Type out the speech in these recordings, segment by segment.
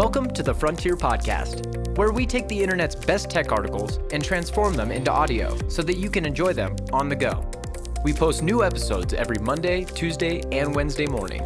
Welcome to the Frontier Podcast, where we take the internet's best tech articles and transform them into audio so that you can enjoy them on the go. We post new episodes every Monday, Tuesday, and Wednesday morning.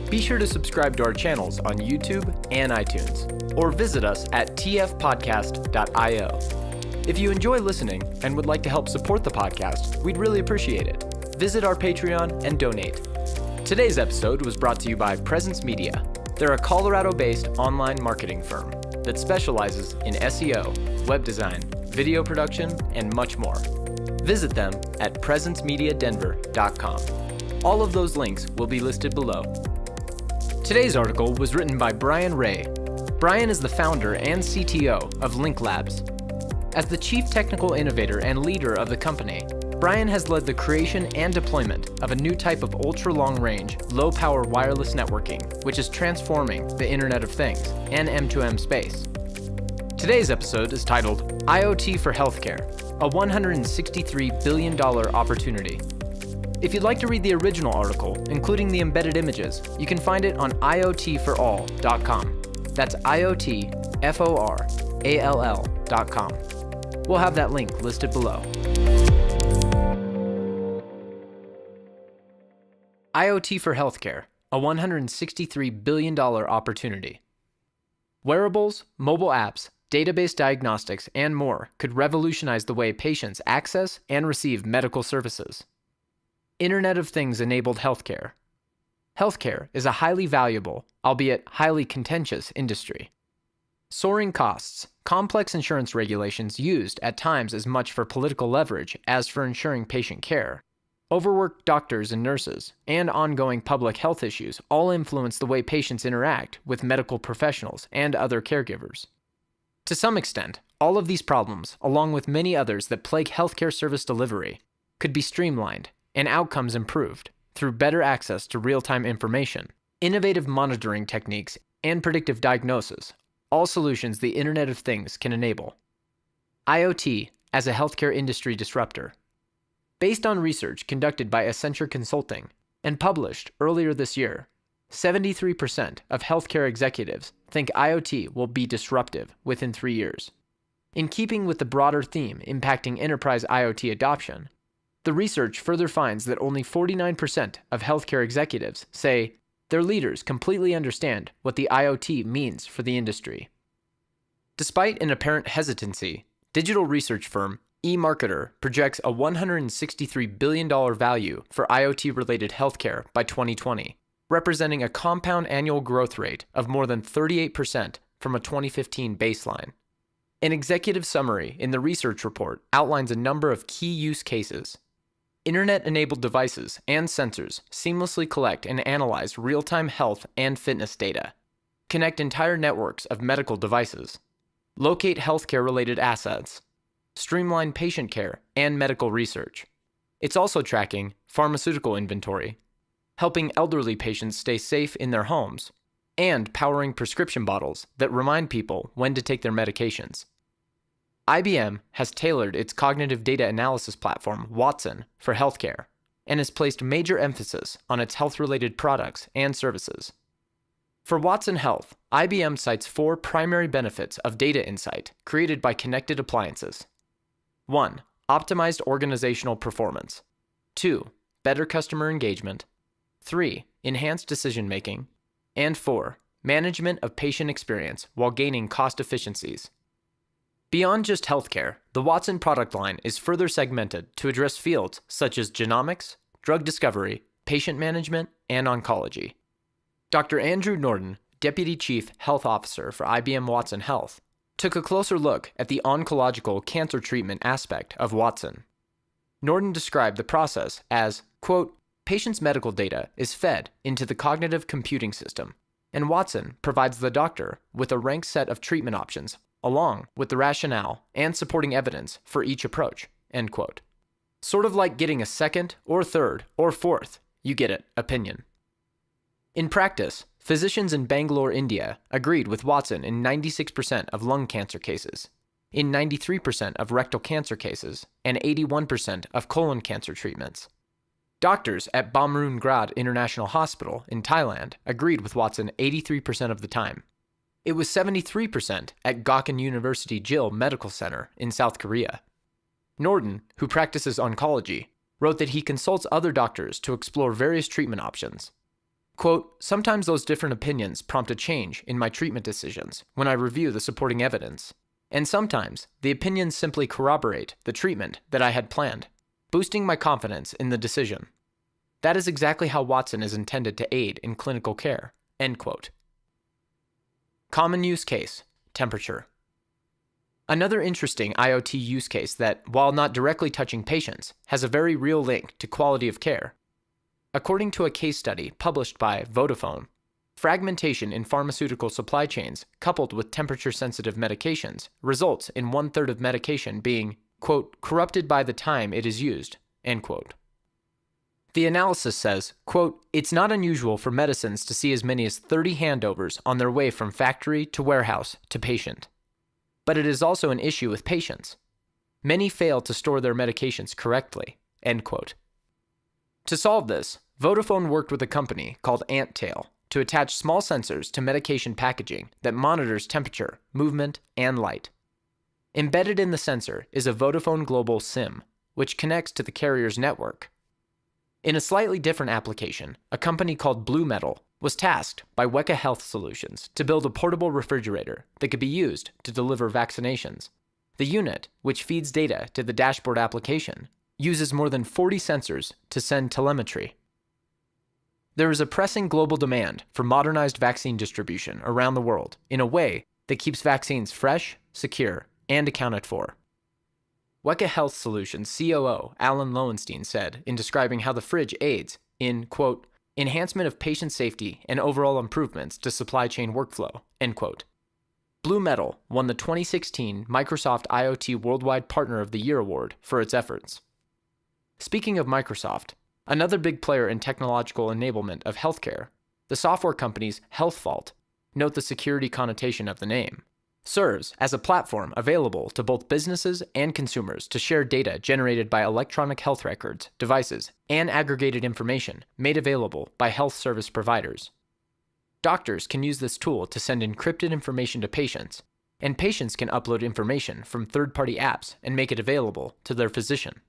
Be sure to subscribe to our channels on YouTube and iTunes, or visit us at tfpodcast.io. If you enjoy listening and would like to help support the podcast, we'd really appreciate it. Visit our Patreon and donate. Today's episode was brought to you by Presence Media. They're a Colorado-based online marketing firm that specializes in SEO, web design, video production, and much more. Visit them at presencemediadenver.com. All of those links will be listed below. Today's article was written by Brian Ray. Brian is the founder and CTO of Link Labs. As the chief technical innovator and leader of the company, Brian has led the creation and deployment of a new type of ultra-long-range, low-power wireless networking, which is transforming the Internet of Things and M2M space. Today's episode is titled IoT for Healthcare, a $163 billion opportunity. If you'd like to read the original article, including the embedded images, you can find it on iotforall.com. That's iotforall.com. We'll have that link listed below. IoT for Healthcare, a $163 billion opportunity. Wearables, mobile apps, database diagnostics, and more could revolutionize the way patients access and receive medical services. Internet of Things enabled healthcare. Healthcare is a highly valuable, albeit highly contentious industry. Soaring costs, complex insurance regulations used at times as much for political leverage as for ensuring patient care, overworked doctors and nurses, and ongoing public health issues all influence the way patients interact with medical professionals and other caregivers. To some extent, all of these problems, along with many others that plague healthcare service delivery, could be streamlined and outcomes improved through better access to real-time information, innovative monitoring techniques, and predictive diagnosis, all solutions the Internet of Things can enable. IoT as a healthcare industry disruptor. Based on research conducted by Accenture Consulting and published earlier this year, 73% of healthcare executives think IoT will be disruptive within 3 years. In keeping with the broader theme impacting enterprise IoT adoption, the research further finds that only 49% of healthcare executives say their leaders completely understand what the IoT means for the industry. Despite an apparent hesitancy, digital research firm eMarketer projects a $163 billion value for IoT-related healthcare by 2020, representing a compound annual growth rate of more than 38% from a 2015 baseline. An executive summary in the research report outlines a number of key use cases. Internet-enabled devices and sensors seamlessly collect and analyze real-time health and fitness data, connect entire networks of medical devices, locate healthcare-related assets, streamline patient care and medical research. It's also tracking pharmaceutical inventory, helping elderly patients stay safe in their homes, and powering prescription bottles that remind people when to take their medications. IBM has tailored its cognitive data analysis platform, Watson, for healthcare, and has placed major emphasis on its health-related products and services. For Watson Health, IBM cites 4 primary benefits of data insight created by connected appliances. 1. Optimized organizational performance. 2. Better customer engagement. 3. Enhanced decision-making. And 4. Management of patient experience while gaining cost efficiencies. Beyond just healthcare, the Watson product line is further segmented to address fields such as genomics, drug discovery, patient management, and oncology. Dr. Andrew Norton, Deputy Chief Health Officer for IBM Watson Health, took a closer look at the oncological cancer treatment aspect of Watson. Norton described the process as, quote, patient's medical data is fed into the cognitive computing system, and Watson provides the doctor with a ranked set of treatment options along with the rationale and supporting evidence for each approach, end quote. Sort of like getting a second or third or fourth, you get it, opinion. In practice, physicians in Bangalore, India agreed with Watson in 96% of lung cancer cases, in 93% of rectal cancer cases, and 81% of colon cancer treatments. Doctors at Bamrungrad International Hospital in Thailand agreed with Watson 83% of the time. It was 73% at Gakuen University Jil Medical Center in South Korea. Norden, who practices oncology, wrote that he consults other doctors to explore various treatment options. Quote, "Sometimes those different opinions prompt a change in my treatment decisions when I review the supporting evidence. And sometimes the opinions simply corroborate the treatment that I had planned, boosting my confidence in the decision. That is exactly how Watson is intended to aid in clinical care." End quote. Common use case, temperature. Another interesting IoT use case that, while not directly touching patients, has a very real link to quality of care. According to a case study published by Vodafone, fragmentation in pharmaceutical supply chains coupled with temperature-sensitive medications results in 1/3 of medication being, quote, "corrupted by the time it is used," end quote. The analysis says, quote, "It's not unusual for medicines to see as many as 30 handovers on their way from factory to warehouse to patient. But it is also an issue with patients. Many fail to store their medications correctly," end quote. To solve this, Vodafone worked with a company called Anttail to attach small sensors to medication packaging that monitors temperature, movement, and light. Embedded in the sensor is a Vodafone Global SIM, which connects to the carrier's network. In a slightly different application, a company called Blue Metal was tasked by Weka Health Solutions to build a portable refrigerator that could be used to deliver vaccinations. The unit, which feeds data to the dashboard application, uses more than 40 sensors to send telemetry. There is a pressing global demand for modernized vaccine distribution around the world in a way that keeps vaccines fresh, secure, and accounted for. Weka Health Solutions COO Alan Lowenstein said in describing how the fridge aids in, quote, "enhancement of patient safety and overall improvements to supply chain workflow," end quote. Blue Metal won the 2016 Microsoft IoT Worldwide Partner of the Year award for its efforts. Speaking of Microsoft, another big player in technological enablement of healthcare, the software company's HealthVault, note the security connotation of the name, serves as a platform available to both businesses and consumers to share data generated by electronic health records, devices, and aggregated information made available by health service providers. Doctors can use this tool to send encrypted information to patients, and patients can upload information from third-party apps and make it available to their physician.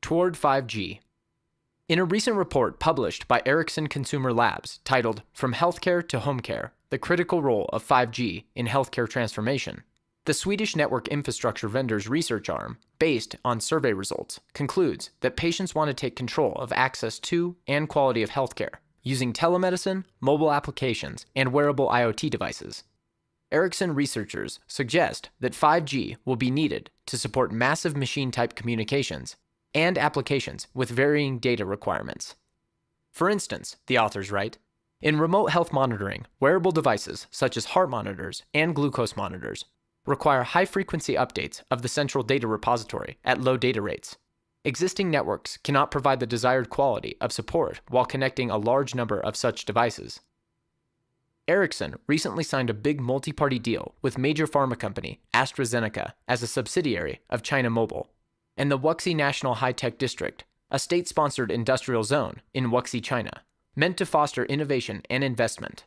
Toward 5G. In a recent report published by Ericsson Consumer Labs titled From Healthcare to Home Care, the Critical Role of 5G in Healthcare Transformation, the Swedish network infrastructure vendor's research arm, based on survey results, concludes that patients want to take control of access to and quality of healthcare using telemedicine, mobile applications, and wearable IoT devices. Ericsson researchers suggest that 5G will be needed to support massive machine-type communications and applications with varying data requirements. For instance, the authors write, in remote health monitoring, wearable devices such as heart monitors and glucose monitors require high-frequency updates of the central data repository at low data rates. Existing networks cannot provide the desired quality of support while connecting a large number of such devices. Ericsson recently signed a big multi-party deal with major pharma company AstraZeneca as a subsidiary of China Mobile, and the Wuxi National High-Tech District, a state-sponsored industrial zone in Wuxi, China, meant to foster innovation and investment.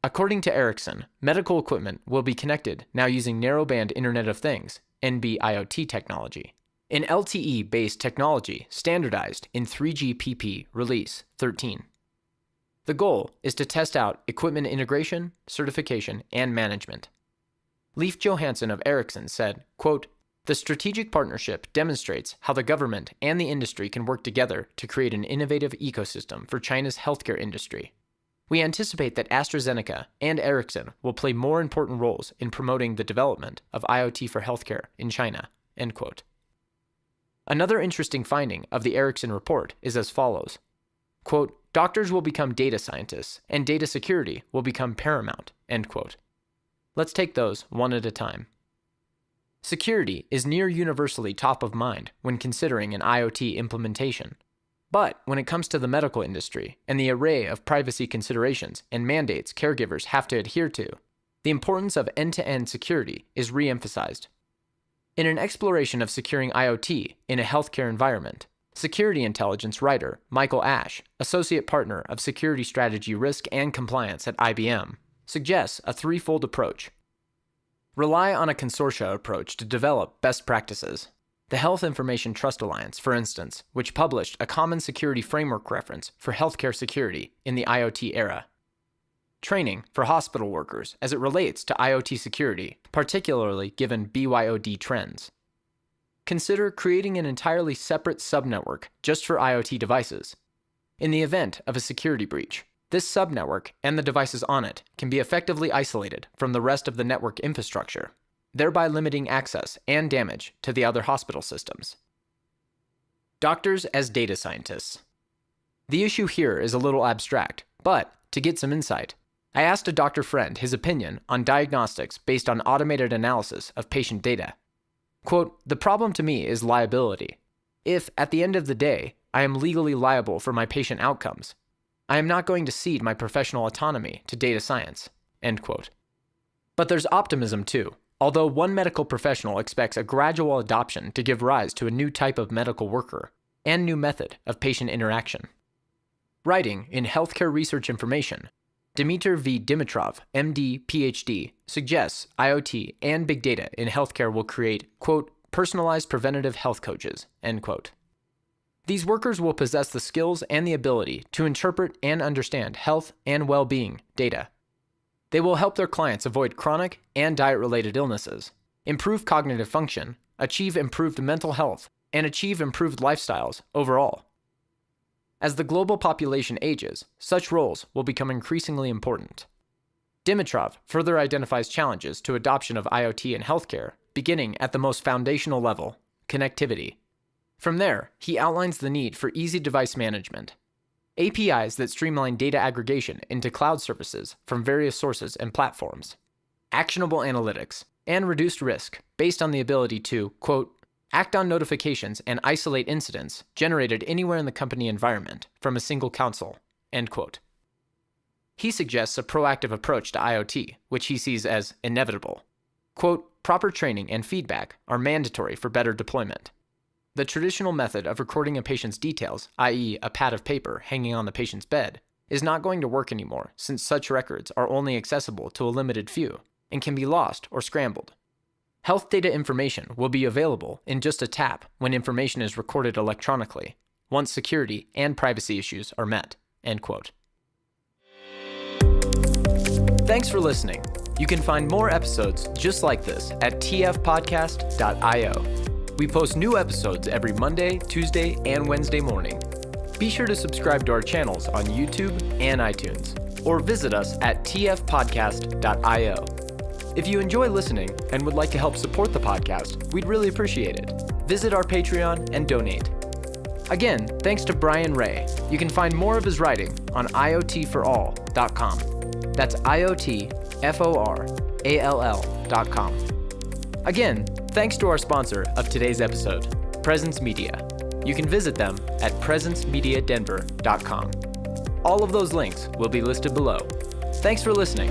According to Ericsson, medical equipment will be connected now using Narrowband Internet of Things, NB-IoT technology, an LTE-based technology standardized in 3GPP Release 13. The goal is to test out equipment integration, certification, and management. Leif Johansson of Ericsson said, quote, "The strategic partnership demonstrates how the government and the industry can work together to create an innovative ecosystem for China's healthcare industry. We anticipate that AstraZeneca and Ericsson will play more important roles in promoting the development of IoT for healthcare in China." End quote. Another interesting finding of the Ericsson report is as follows. Quote, "Doctors will become data scientists, and data security will become paramount." End quote. Let's take those one at a time. Security is near universally top of mind when considering an IoT implementation. But when it comes to the medical industry and the array of privacy considerations and mandates caregivers have to adhere to, the importance of end-to-end security is re-emphasized. In an exploration of securing IoT in a healthcare environment, security intelligence writer Michael Ash, associate partner of security strategy risk and compliance at IBM, suggests a threefold approach. Rely on a consortia approach to develop best practices. The Health Information Trust Alliance, for instance, which published a common security framework reference for healthcare security in the IoT era. Training for hospital workers as it relates to IoT security, particularly given BYOD trends. Consider creating an entirely separate subnetwork just for IoT devices. In the event of a security breach, this subnetwork and the devices on it can be effectively isolated from the rest of the network infrastructure, thereby limiting access and damage to the other hospital systems. Doctors as data scientists. The issue here is a little abstract, but to get some insight, I asked a doctor friend his opinion on diagnostics based on automated analysis of patient data. Quote, "The problem to me is liability. If, at the end of the day, I am legally liable for my patient outcomes, I am not going to cede my professional autonomy to data science." End quote. But there's optimism too. Although one medical professional expects a gradual adoption to give rise to a new type of medical worker and new method of patient interaction. Writing in Healthcare Research Information, Dimitar V. Dimitrov, MD, PhD, suggests IoT and big data in healthcare will create, quote, "personalized preventative health coaches," end quote. These workers will possess the skills and the ability to interpret and understand health and well-being data. They will help their clients avoid chronic and diet-related illnesses, improve cognitive function, achieve improved mental health, and achieve improved lifestyles overall. As the global population ages, such roles will become increasingly important. Dimitrov further identifies challenges to adoption of IoT in healthcare, beginning at the most foundational level, connectivity. From there, he outlines the need for easy device management, APIs that streamline data aggregation into cloud services from various sources and platforms, actionable analytics, and reduced risk based on the ability to, quote, "act on notifications and isolate incidents generated anywhere in the company environment from a single console," end quote. He suggests a proactive approach to IoT, which he sees as inevitable. Quote, "proper training and feedback are mandatory for better deployment. The traditional method of recording a patient's details, i.e. a pad of paper hanging on the patient's bed, is not going to work anymore since such records are only accessible to a limited few and can be lost or scrambled. Health data information will be available in just a tap when information is recorded electronically, once security and privacy issues are met," end quote. Thanks for listening. You can find more episodes just like this at tfpodcast.io. We post new episodes every Monday, Tuesday, and Wednesday morning. Be sure to subscribe to our channels on YouTube and iTunes, or visit us at tfpodcast.io. If you enjoy listening and would like to help support the podcast, we'd really appreciate it. Visit our Patreon and donate. Again, thanks to Brian Ray. You can find more of his writing on iotforall.com. That's iotforall.com. Again, thanks to our sponsor of today's episode, Presence Media. You can visit them at presencemediadenver.com. All of those links will be listed below. Thanks for listening.